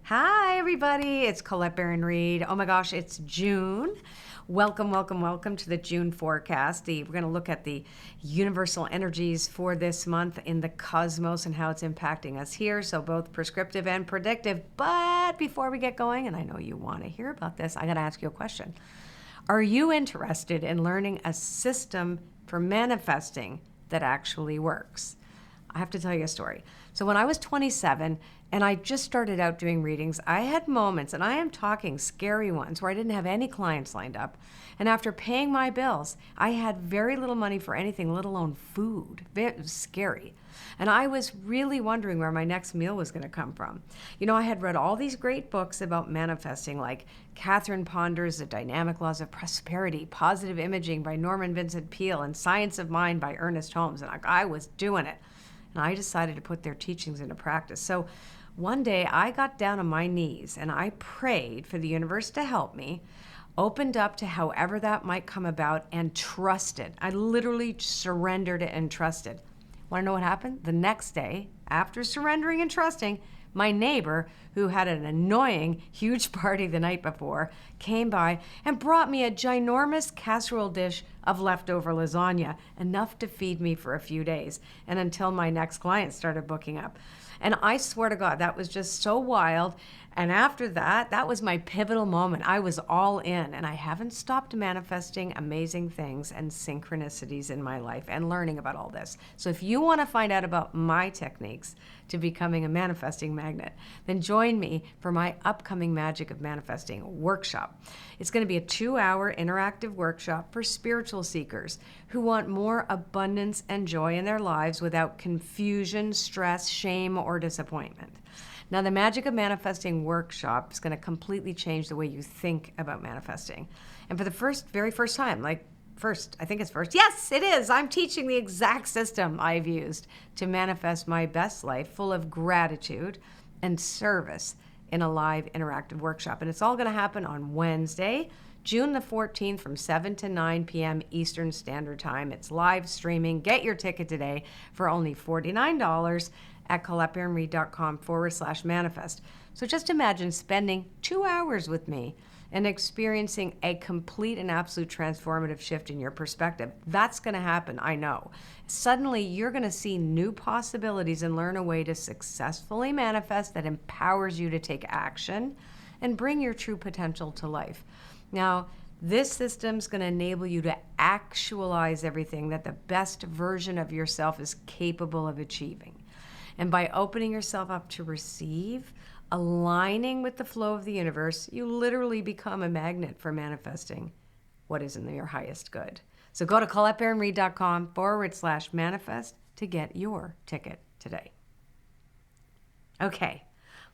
Hi, everybody. It's Colette Baron-Reid. Oh my gosh, it's June. Welcome, welcome, welcome to the June forecast. We're going to look at the universal energies for this month in the cosmos and how it's impacting us here. So both prescriptive and predictive. But before we get going, and I know you want to hear about this, I got to ask you a question. Are you interested in learning a system for manifesting that actually works? I have to tell you a story. So when I was 27 and I just started out doing readings, I had moments, and I am talking scary ones, where I didn't have any clients lined up. And after paying my bills, I had very little money for anything, let alone food. It was scary. And I was really wondering where my next meal was going to come from. You know, I had read all these great books about manifesting, like Catherine Ponder's The Dynamic Laws of Prosperity, Positive Imaging by Norman Vincent Peale, and Science of Mind by Ernest Holmes. And I was doing it. And I decided to put their teachings into practice. So one day I got down on my knees and I prayed for the universe to help me, opened up to however that might come about, and trusted. I literally surrendered and trusted. Want to know what happened? The next day, after surrendering and trusting, my neighbor, who had an annoying, huge party the night before, came by and brought me a ginormous casserole dish of leftover lasagna, enough to feed me for a few days, and until my next client started booking up. And I swear to God, that was just so wild. And after that, that was my pivotal moment. I was all in, and I haven't stopped manifesting amazing things and synchronicities in my life and learning about all this. So if you want to find out about my techniques to becoming a manifesting magnet, then join me for my upcoming Magic of Manifesting workshop. It's going to be a 2-hour interactive workshop for spiritual seekers who want more abundance and joy in their lives without confusion, stress, shame, or disappointment. Now, the Magic of Manifesting workshop is going to completely change the way you think about manifesting. And for the very first time, I think it's first. Yes, it is. I'm teaching the exact system I've used to manifest my best life, full of gratitude and service, in a live interactive workshop. And it's all going to happen on Wednesday, June the 14th from 7 to 9 p.m. Eastern Standard Time. It's live streaming. Get your ticket today for only $49 at colettebaronreid.com/manifest. So just imagine spending 2 hours with me and experiencing a complete and absolute transformative shift in your perspective. That's going to happen, I know. Suddenly, you're going to see new possibilities and learn a way to successfully manifest that empowers you to take action and bring your true potential to life. Now, this system is going to enable you to actualize everything that the best version of yourself is capable of achieving. And by opening yourself up to receive, aligning with the flow of the universe, you literally become a magnet for manifesting what is in your highest good. So go to colettebaronreid.com/manifest to get your ticket today. Okay,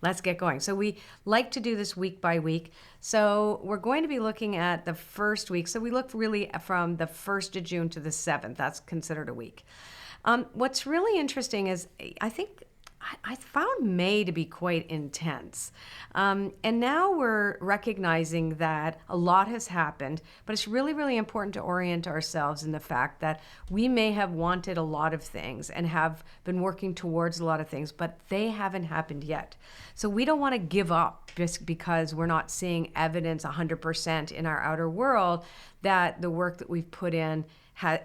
let's get going. So we like to do this week by week. So we're going to be looking at the first week. So we look really from the 1st of June to the 7th. That's considered a week. What's really interesting is I found May to be quite intense. And now we're recognizing that a lot has happened, but it's really, really important to orient ourselves in the fact that we may have wanted a lot of things and have been working towards a lot of things, but they haven't happened yet. So we don't want to give up just because we're not seeing evidence 100% in our outer world that the work that we've put in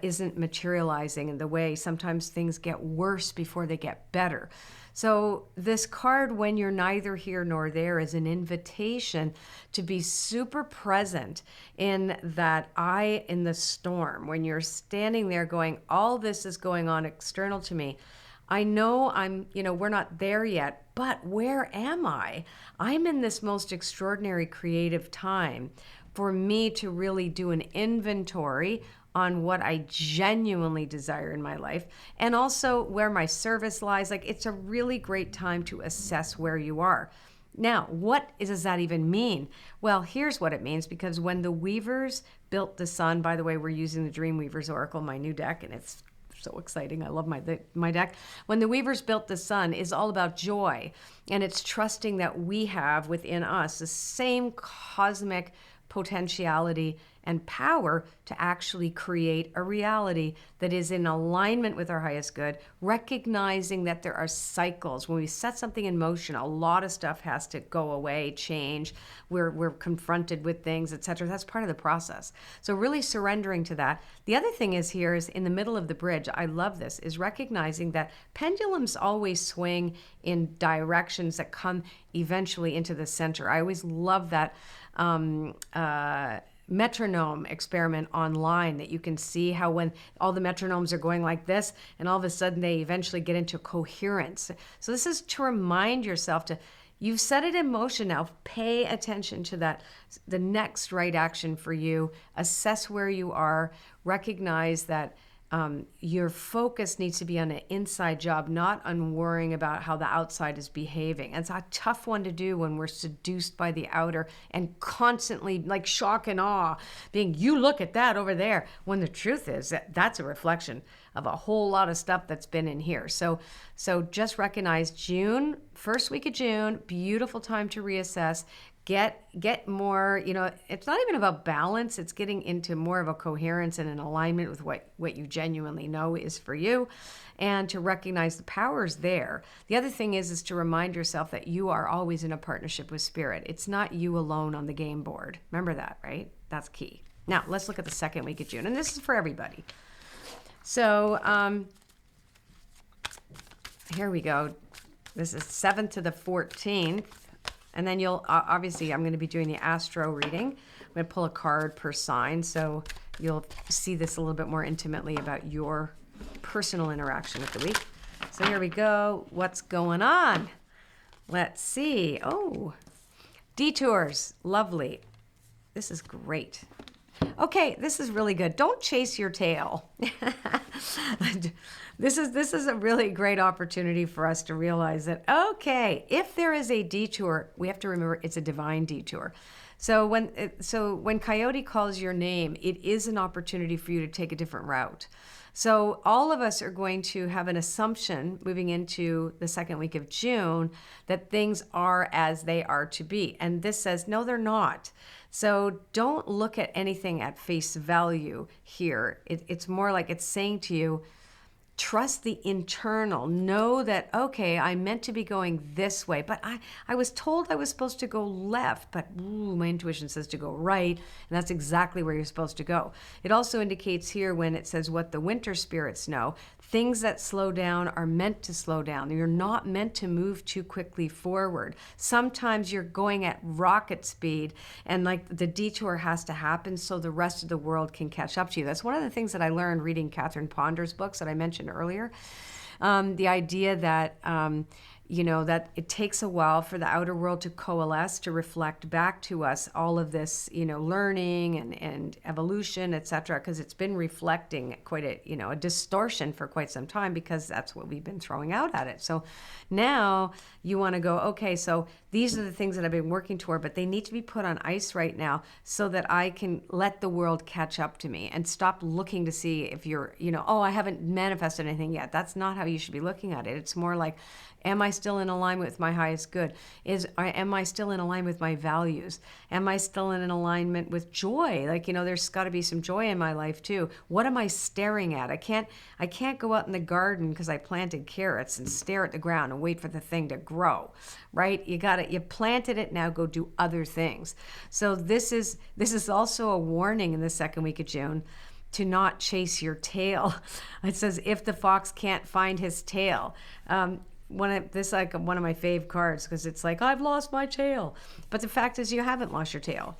isn't materializing in the way. Sometimes things get worse before they get better. So this card, when you're neither here nor there, is an invitation to be super present in that eye in the storm. When you're standing there going, all this is going on external to me. I know we're not there yet, but where am I? I'm in this most extraordinary creative time for me to really do an inventory on what I genuinely desire in my life, and also where my service lies. It's a really great time to assess where you are. Now, what does that even mean? Well, here's what it means, because when the weavers built the sun, by the way, we're using the Dreamweavers Oracle, my new deck, and it's so exciting. I love my deck. When the weavers built the sun is all about joy, and it's trusting that we have within us the same cosmic potentiality and power to actually create a reality that is in alignment with our highest good, recognizing that there are cycles. When we set something in motion, a lot of stuff has to go away, change. We're confronted with things, etc. That's part of the process. So really surrendering to that. The other thing is here is in the middle of the bridge, I love this, is recognizing that pendulums always swing in directions that come eventually into the center. I always love that metronome experiment online, that you can see how when all the metronomes are going like this and all of a sudden they eventually get into coherence. So this is to remind yourself to, you've set it in motion now, pay attention to that, the next right action for you, assess where you are, recognize that your focus needs to be on an inside job, not on worrying about how the outside is behaving. And it's a tough one to do when we're seduced by the outer and constantly like shock and awe, being, you look at that over there, when the truth is that that's a reflection of a whole lot of stuff that's been in here. So just recognize June, first week of June, beautiful time to reassess. Get more, it's not even about balance. It's getting into more of a coherence and an alignment with what you genuinely know is for you, and to recognize the power's there. The other thing is to remind yourself that you are always in a partnership with spirit. It's not you alone on the game board. Remember that, right? That's key. Now, let's look at the second week of June, and this is for everybody. So here we go. This is 7th to the 14th. And then you'll, obviously, I'm going to be doing the astro reading. I'm going to pull a card per sign, so you'll see this a little bit more intimately about your personal interaction with the week. So here we go. What's going on? Let's see. Oh, detours. Lovely. This is great. Okay, this is really good. Don't chase your tail. This is a really great opportunity for us to realize that, okay, if there is a detour, we have to remember it's a divine detour. So when Coyote calls your name, it is an opportunity for you to take a different route. So all of us are going to have an assumption moving into the second week of June that things are as they are to be. And this says, no, they're not. So don't look at anything at face value here. It's more like it's saying to you, trust the internal. Know that, okay, I'm meant to be going this way, but I was told I was supposed to go left, but my intuition says to go right, and that's exactly where you're supposed to go. It also indicates here when it says what the winter spirits know, things that slow down are meant to slow down. You're not meant to move too quickly forward. Sometimes you're going at rocket speed, and like the detour has to happen so the rest of the world can catch up to you. That's one of the things that I learned reading Catherine Ponder's books that I mentioned earlier. The idea that that it takes a while for the outer world to coalesce, to reflect back to us all of this, learning and evolution, etc., because it's been reflecting quite a distortion for quite some time, because that's what we've been throwing out at it. So now you want to go, okay, so these are the things that I've been working toward, but they need to be put on ice right now so that I can let the world catch up to me and stop looking to see if you're, I haven't manifested anything yet. That's not how you should be looking at it. It's more like, am I still in alignment with my highest good? Am I still in alignment with my values? Am I still in an alignment with joy? There's got to be some joy in my life too. What am I staring at? I can't go out in the garden because I planted carrots and stare at the ground and wait for the thing to grow, right? You planted it, now go do other things. So this is also a warning in the second week of June to not chase your tail. It says, if the fox can't find his tail. This is like one of my fave cards, because it's like, I've lost my tail. But the fact is, you haven't lost your tail.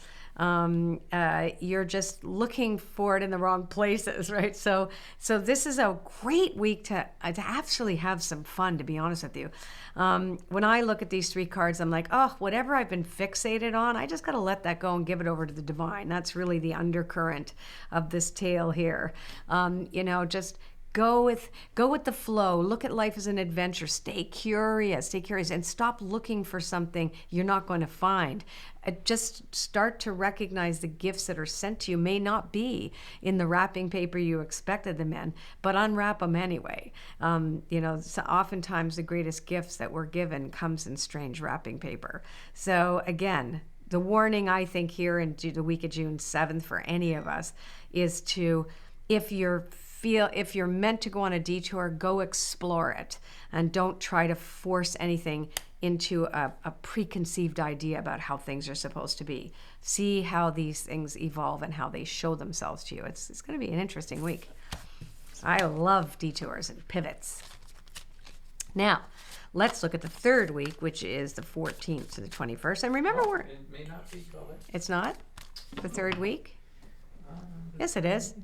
You're just looking for it in the wrong places, right? So this is a great week to actually have some fun, to be honest with you. When I look at these three cards, I'm like, oh, whatever I've been fixated on, I just got to let that go and give it over to the divine. That's really the undercurrent of this tale here. Just go with the flow. Look at life as an adventure. Stay curious, and stop looking for something you're not going to find. Just start to recognize the gifts that are sent to you may not be in the wrapping paper you expected them in, but unwrap them anyway. So oftentimes the greatest gifts that we're given comes in strange wrapping paper. So again, the warning, I think, here in the week of June 7th for any of us is to, if you're meant to go on a detour, go explore it, and don't try to force anything into a preconceived idea about how things are supposed to be. See how these things evolve and how they show themselves to you. It's going to be an interesting week. I love detours and pivots. Now, let's look at the third week, which is the 14th to the 21st. And remember, it may not be, Colette. It's not the third week? Yes, it is.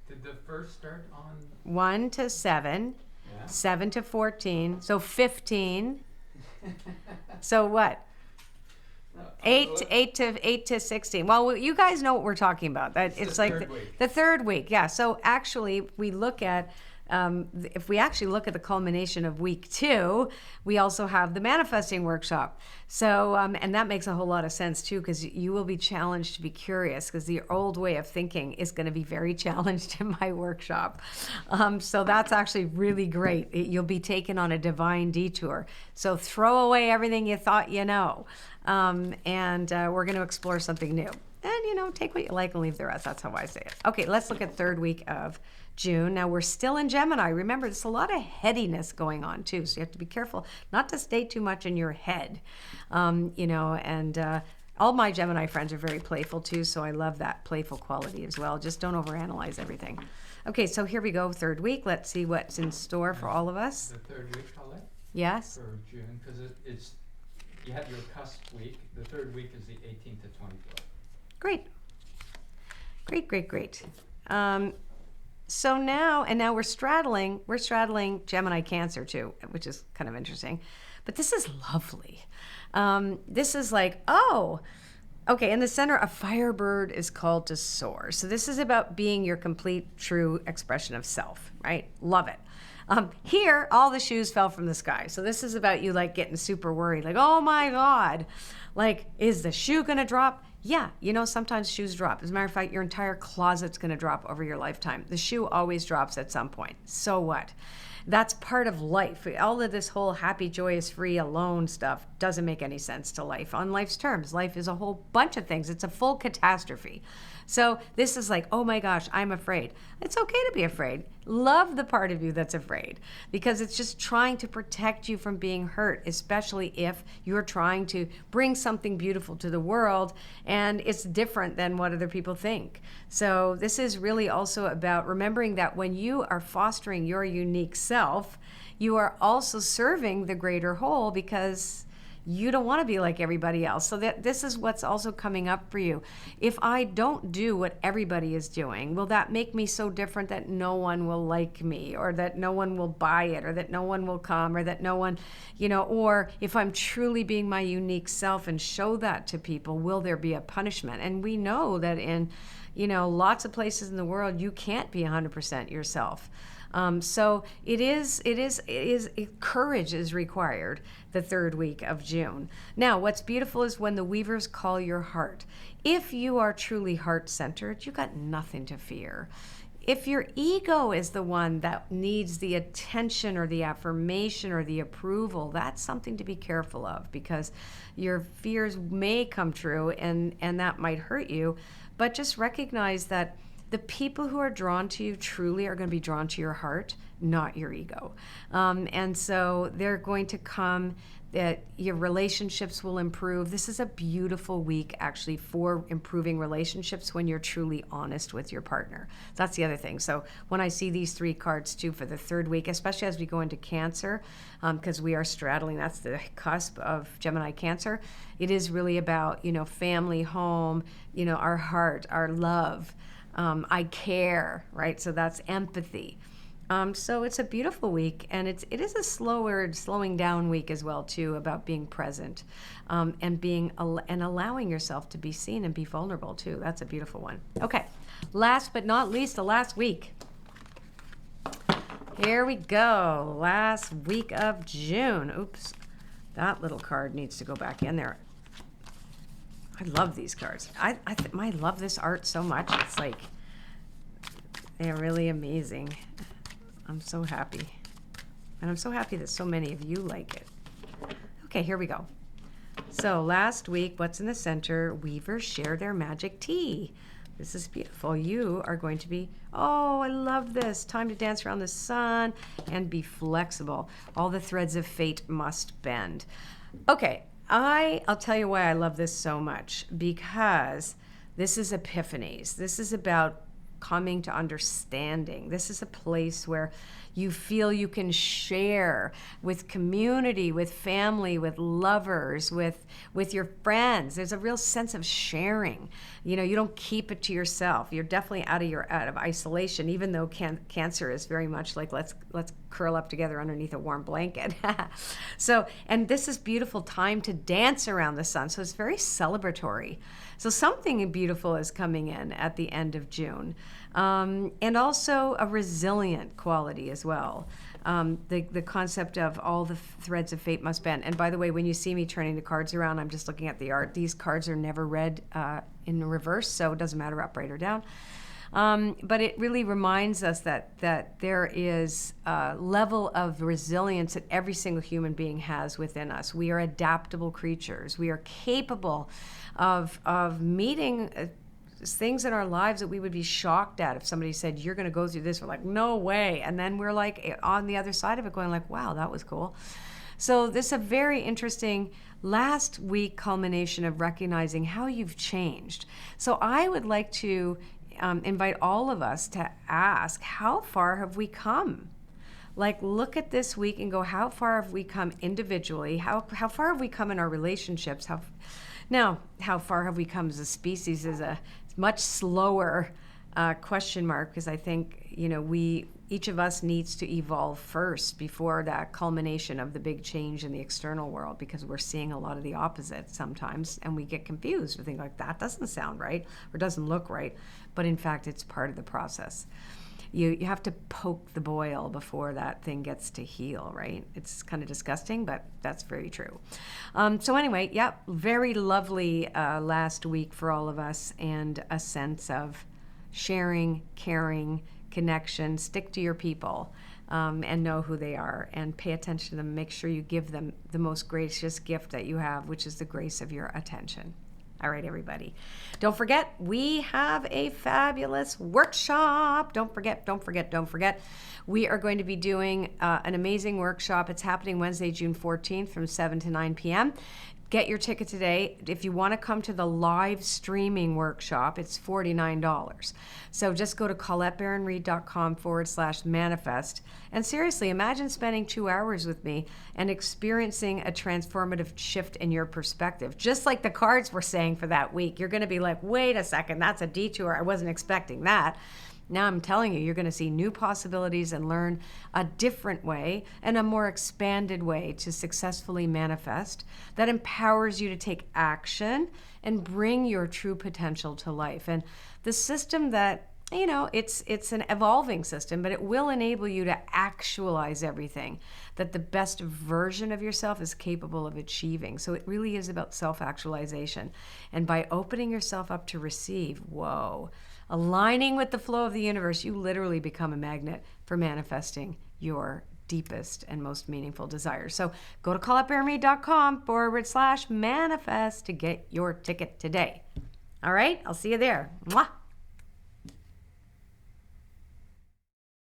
Did the first start on 1 to 7, 7 to 14, so 15. So what? 8 to 16. Well, you guys know what we're talking about. That it's like the third week. Yeah. So actually, we look at if we actually look at the culmination of week 2, we also have the manifesting workshop. So and that makes a whole lot of sense too, because you will be challenged to be curious, because the old way of thinking is going to be very challenged in my workshop. So that's actually really great. You'll be taken on a divine detour. So throw away everything you thought you know, and we're going to explore something new. And take what you like and leave the rest. That's how I say it. Okay, let's look at third week of June. Now we're still in Gemini. Remember, there's a lot of headiness going on too, so you have to be careful not to stay too much in your head. And all my Gemini friends are very playful too, so I love that playful quality as well. Just don't overanalyze everything. Okay, so here we go, third week. Let's see what's in store for all of us. the third week, Colette? Yes? For June, because you have your cusp week. The third week is the 18th to 24th. Great. So now we're straddling Gemini Cancer too, which is kind of interesting. But this is lovely. This is like, okay, in the center, a firebird is called to soar. So this is about being your complete, true expression of self, right? Love it. Here, all the shoes fell from the sky. So this is about you like getting super worried, like, oh my God, like, is the shoe gonna drop? Yeah, sometimes shoes drop. As a matter of fact, your entire closet's going to drop over your lifetime. The shoe always drops at some point. So what? That's part of life. All of this whole happy, joyous, free, alone stuff doesn't make any sense to life. On life's terms, life is a whole bunch of things. It's a full catastrophe. So this is like, oh my gosh, I'm afraid. It's okay to be afraid. Love the part of you that's afraid, because it's just trying to protect you from being hurt, especially if you're trying to bring something beautiful to the world and it's different than what other people think. So this is really also about remembering that when you are fostering your unique self, you are also serving the greater whole, because you don't want to be like everybody else. So this is what's also coming up for you. If I don't do what everybody is doing, will that make me so different that no one will like me, or that no one will buy it, or that no one will come, or that no one, or if I'm truly being my unique self and show that to people, will there be a punishment? And we know that in, lots of places in the world, you can't be 100% yourself. So courage is required the third week of June. Now, what's beautiful is when the weavers call your heart. If you are truly heart-centered, you got nothing to fear. If your ego is the one that needs the attention or the affirmation or the approval, that's something to be careful of, because your fears may come true and that might hurt you. But just recognize that the people who are drawn to you truly are going to be drawn to your heart, not your ego. And so they're going to come, that your relationships will improve. This is a beautiful week, actually, for improving relationships when you're truly honest with your partner. That's the other thing. So when I see these 3 cards, too, for the third week, especially as we go into Cancer, because we are straddling, that's the cusp of Gemini Cancer, it is really about, family, home, our heart, our love. I care, right? So that's empathy. So it's a beautiful week, and it is a slowing down week as well too, about being present, and allowing yourself to be seen and be vulnerable too. That's a beautiful one. Okay, last but not least, the last week. Here we go. Last week of June. Oops, that little card needs to go back in there. I love these cards. I love this art so much. It's like, they're really amazing. I'm so happy. And I'm so happy that so many of you like it. Okay, here we go. So last week, what's in the center? Weavers share their magic tea. This is beautiful. You are going to be, oh, I love this. Time to dance around the sun and be flexible. All the threads of fate must bend. Okay, I'll tell you why I love this so much, because this is epiphanies. This is about coming to understanding. This is a place where you feel you can share with community, with family, with lovers, with your friends. There's a real sense of sharing. You know, you don't keep it to yourself. You're definitely out of isolation, even though cancer is very much like let's curl up together underneath a warm blanket. So, and this is beautiful time to dance around the sun. So it's very celebratory. So something beautiful is coming in at the end of June. And also a resilient quality as well. The concept of all the threads of fate must bend. And by the way, when you see me turning the cards around, I'm just looking at the art. These cards are never read in reverse, so it doesn't matter up, right, or down. But it really reminds us that there is a level of resilience that every single human being has within us. We are adaptable creatures. We are capable of meeting things in our lives that we would be shocked at. If somebody said, you're going to go through this, we're like, no way. And then we're like on the other side of it going like, wow, that was cool. So this is a very interesting last week culmination of recognizing how you've changed. So I would like to invite all of us to ask, how far have we come? Like, look at this week and go, how far have we come individually? How far have we come in our relationships? How far have we come as a species is a much slower question mark, because I think, you know, each of us needs to evolve first before that culmination of the big change in the external world, because we're seeing a lot of the opposite sometimes and we get confused. We think like, that doesn't sound right or doesn't look right. But in fact, it's part of the process. You have to poke the boil before that thing gets to heal, right? It's kind of disgusting, but that's very true. So anyway, yeah, very lovely last week for all of us, and a sense of sharing, caring, connection. Stick to your people and know who they are, and pay attention to them. Make sure you give them the most gracious gift that you have, which is the grace of your attention. All right, everybody. Don't forget, we have a fabulous workshop. Don't forget. We are going to be doing an amazing workshop. It's happening Wednesday, June 14th from 7 to 9 p.m. Get your ticket today. If you want to come to the live streaming workshop, it's $49. So just go to ColetteBaron-Reid.com/manifest. And seriously, imagine spending 2 hours with me and experiencing a transformative shift in your perspective. Just like the cards were saying for that week. You're going to be like, wait a second, that's a detour. I wasn't expecting that. Now I'm telling you, you're going to see new possibilities and learn a different way and a more expanded way to successfully manifest that empowers you to take action and bring your true potential to life. And the system that, you know, it's an evolving system, but it will enable you to actualize everything that the best version of yourself is capable of achieving. So it really is about self-actualization. And by opening yourself up to receive, whoa, aligning with the flow of the universe, you literally become a magnet for manifesting your deepest and most meaningful desires. So go to ColetteBaron-Reid.com/manifest to get your ticket today. All right, I'll see you there. Mwah.